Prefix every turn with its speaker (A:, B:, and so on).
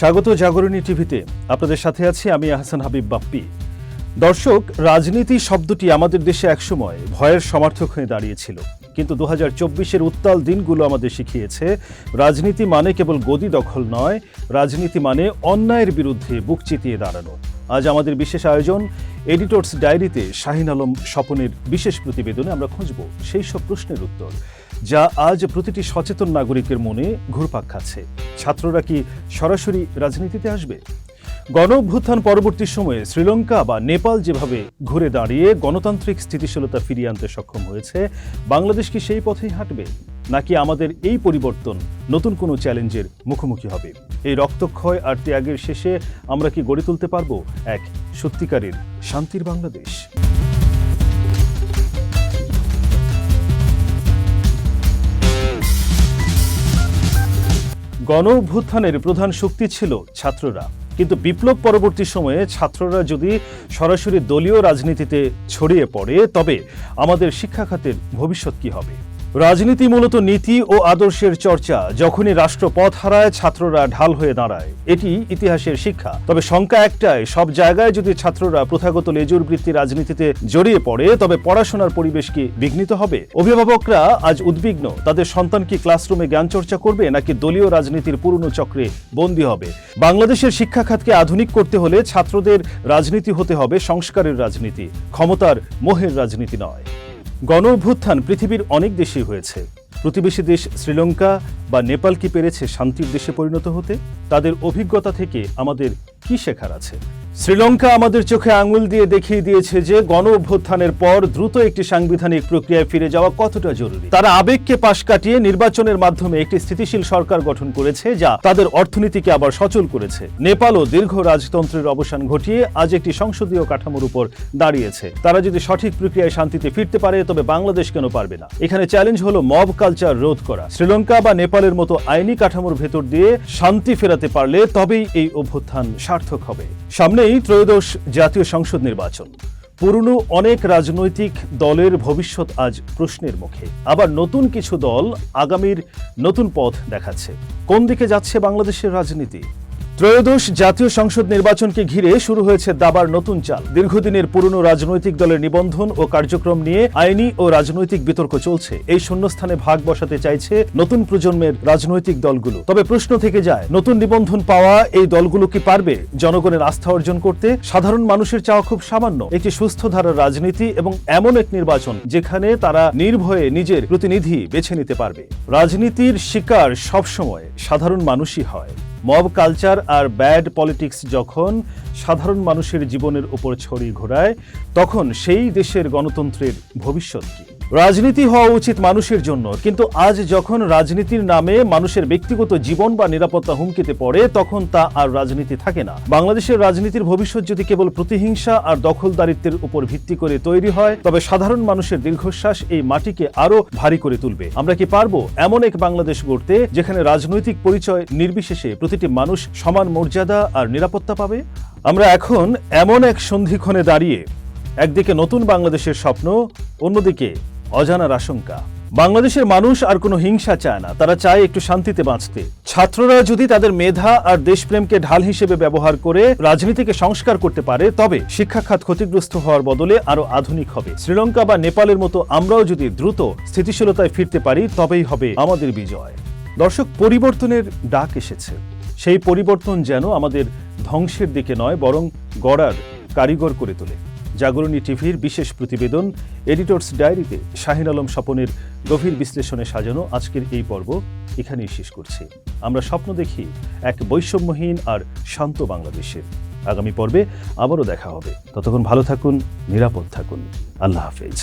A: স্বাগত জাগরণী টিভিতে। আপনাদের সাথে আছি আমি আহসান হাবিব বাপ্পি। দর্শক, রাজনীতি শব্দটি আমাদের দেশে একসময় ভয়ের সমর্থক হয়ে দাঁড়িয়েছিল, কিন্তু 2024-এর উত্তাল দিনগুলো আমাদের শিখিয়েছে রাজনীতি মানে কেবল গদি দখল নয়, রাজনীতি মানে অন্যায়ের বিরুদ্ধে বুক চিতিয়ে দাঁড়ানো। আজ আমাদের বিশেষ আয়োজন এডিটরস ডায়েরিতে শাহিন আলম স্বপনের বিশেষ প্রতিবেদনে আমরা খুঁজব সেই সব প্রশ্নের উত্তর যা আজ প্রতিটি সচেতন নাগরিকের মনে ঘুরপাক খাচ্ছে। ছাত্ররা কি সরাসরি রাজনীতিতে আসবে? গণ অভ্যুত্থান পরবর্তী সময়ে শ্রীলঙ্কা বা নেপাল যেভাবে ঘুরে দাঁড়িয়ে গণতান্ত্রিক স্থিতিশীলতা ফিরিয়ে আনতে সক্ষম হয়েছে, বাংলাদেশ কি সেই পথেই হাঁটবে, নাকি আমাদের এই পরিবর্তন নতুন কোনো চ্যালেঞ্জের মুখোমুখি হবে? এই রক্তক্ষয় আর ত্যাগের শেষে আমরা কি গড়ে তুলতে পারবো এক সত্যিকারের শান্তির বাংলাদেশ? গণ অভ্যুত্থানের প্রধান শক্তি ছিল ছাত্ররা, কিন্তু বিপ্লব পরবর্তী সময়ে ছাত্ররা যদি সরাসরি দলীয় রাজনীতিতে ছড়িয়ে পড়ে, তবে আমাদের শিক্ষা খাতের ভবিষ্যৎ কি হবে? রাজনীতি মূলত নীতি ও আদর্শের চর্চা। যখনই রাষ্ট্র পথ হারায়, ছাত্ররা ঢাল হয়ে দাঁড়ায়। এটি ইতিহাসের শিক্ষা। তবে শঙ্কা একটাই, সব জায়গায় যদি ছাত্ররা প্রথাগত লেজুর বৃত্তি রাজনীতিতে জড়িয়ে পড়ে, তবে পড়াশোনার পরিবেশ কি বিঘ্নিত হবে? অভিভাবকরা আজ উদ্বিগ্ন, তাদের সন্তান কি ক্লাসরুমে জ্ঞান চর্চা করবে, নাকি দলীয় রাজনীতির পুরনো চক্রে বন্দী হবে? বাংলাদেশের শিক্ষা খাতকে আধুনিক করতে হলে ছাত্রদের রাজনীতি হতে হবে সংস্কারের রাজনীতি, ক্ষমতার মোহের রাজনীতি নয়। গণ অভ্যুত্থান পৃথিবীর অনেক দেশেই হয়েছে। প্রতিবেশী দেশ শ্রীলঙ্কা বা নেপাল কি পেরেছে শান্তির দেশে পরিণত হতে? তাদের অভিজ্ঞতা থেকে আমাদের কি শেখার আছে? শ্রীলঙ্কা আমাদের চোখে আঙুল দিয়ে দেখিয়ে দিয়েছে যে গণ অভ্যুত্থানের পর দ্রুত একটি সাংবিধানিক প্রক্রিয়ায় ফিরে যাওয়া কতটা জরুরি। তারা আবেগকে পাশ কাটিয়ে নির্বাচনের মাধ্যমে একটি স্থিতিশীল সরকার গঠন করেছে, যা তাদের অর্থনীতিকে আবার সচল করেছে। নেপালও দীর্ঘ রাজতন্ত্রের অবসান ঘটিয়ে আজ একটি সংসদীয় কাঠামোর উপর দাঁড়িয়েছে। তারা যদি সঠিক প্রক্রিয়ায় শান্তিতে ফিরতে পারে, তবে বাংলাদেশ কেন পারবে না? এখানে চ্যালেঞ্জ হলো মব কালচার রোধ করা। শ্রীলঙ্কা বা নেপালের মতো আইনি কাঠামোর ভেতর দিয়ে শান্তি ফেরাতে পারলে তবেই এই অভ্যুত্থান সার্থক হবে। সামনেই ত্রয়োদশ জাতীয় সংসদ নির্বাচন। পুরনো অনেক রাজনৈতিক দলের ভবিষ্যৎ আজ প্রশ্নের মুখে। আবার নতুন কিছু দল আগামীর নতুন পথ দেখাচ্ছে। কোন দিকে যাচ্ছে বাংলাদেশের রাজনীতি? ত্রয়োদশ জাতীয় সংসদ নির্বাচনকে ঘিরে শুরু হয়েছে দাবার নতুন চাল। দীর্ঘদিনের পুরনো রাজনৈতিক দলের নিবন্ধন ও কার্যক্রম নিয়ে আইনি ও রাজনৈতিক বিতর্ক চলছে। এই শূন্যস্থানে ভাগ বসাতে চাইছে নতুন প্রজন্মের রাজনৈতিক দলগুলো। তবে প্রশ্ন থেকে যায়, নতুন নিবন্ধন পাওয়া এই দলগুলো কি পারবে জনগণের আস্থা অর্জন করতে? সাধারণ মানুষের চাওয়া খুব সামান্য, একটি সুস্থ ধারার রাজনীতি এবং এমন এক নির্বাচন যেখানে তারা নির্ভয়ে নিজের প্রতিনিধি বেছে নিতে পারবে। রাজনীতির শিকার সবসময় সাধারণ মানুষই হয়। মব কালচার আর ব্যাড পলিটিক্স যখন সাধারণ মানুষের জীবনের উপর ছড়ি ঘোরায়, তখন সেই দেশের গণতন্ত্রের ভবিষ্যৎ কি? রাজনীতি হওয়া উচিত মানুষের জন্য, কিন্তু আজ যখন রাজনীতির নামে মানুষের ব্যক্তিগত জীবন বা নিরাপত্তা হুমকিতে পড়ে, তখন তা আর রাজনীতি থাকে না। বাংলাদেশের রাজনীতির ভবিষ্যৎ যদি কেবল প্রতিহিংসা আর দখলদারিত্বের উপর ভিত্তি করে তৈরি হয়, তবে সাধারণ মানুষের দীর্ঘশ্বাস এই মাটিকে আরো ভারী করে তুলবে। আমরা কি পারবো এমন এক বাংলাদেশ গড়তে যেখানে রাজনৈতিক পরিচয় নির্বিশেষে প্রতিটি মানুষ সমান মর্যাদা আর নিরাপত্তা পাবে? আমরা এখন এমন এক সন্ধিক্ষণে দাঁড়িয়ে, একদিকে নতুন বাংলাদেশের স্বপ্ন, অন্যদিকে অজানার আশঙ্কা। বাংলাদেশের মানুষ আর কোনো হিংসা চায় না, তারা চায় একটু শান্তিতে বাঁচতে। ছাত্ররা যদি তাদের মেধা আর দেশপ্রেমকে ঢাল হিসেবে ব্যবহার করে রাজনীতিকে সংস্কার করতে পারে, তবে শিক্ষা খাত ক্ষতিগ্রস্ত হওয়ার বদলে আরো আধুনিক হবে। শ্রীলঙ্কা বা নেপালের মতো আমরাও যদি দ্রুত স্থিতিশীলতায় ফিরতে পারি, তবেই হবে আমাদের বিজয়। দর্শক, পরিবর্তনের ডাক এসেছে। সেই পরিবর্তন যেন আমাদের ধ্বংসের দিকে নয়, বরং গড়ার কারিগর করে তোলে। জাগরণী টিভির বিশেষ প্রতিবেদন এডিটরস ডায়েরিতে শাহিন আলম স্বপনের গভীর বিশ্লেষণে সাজানো আজকের এই পর্ব এখানেই শেষ করছি। আমরা স্বপ্ন দেখি এক বৈষম্যহীন আর শান্ত বাংলাদেশের। আগামী পর্বে আবারও দেখা হবে। ততক্ষণ ভালো থাকুন, নিরাপদ থাকুন। আল্লাহ হাফেজ।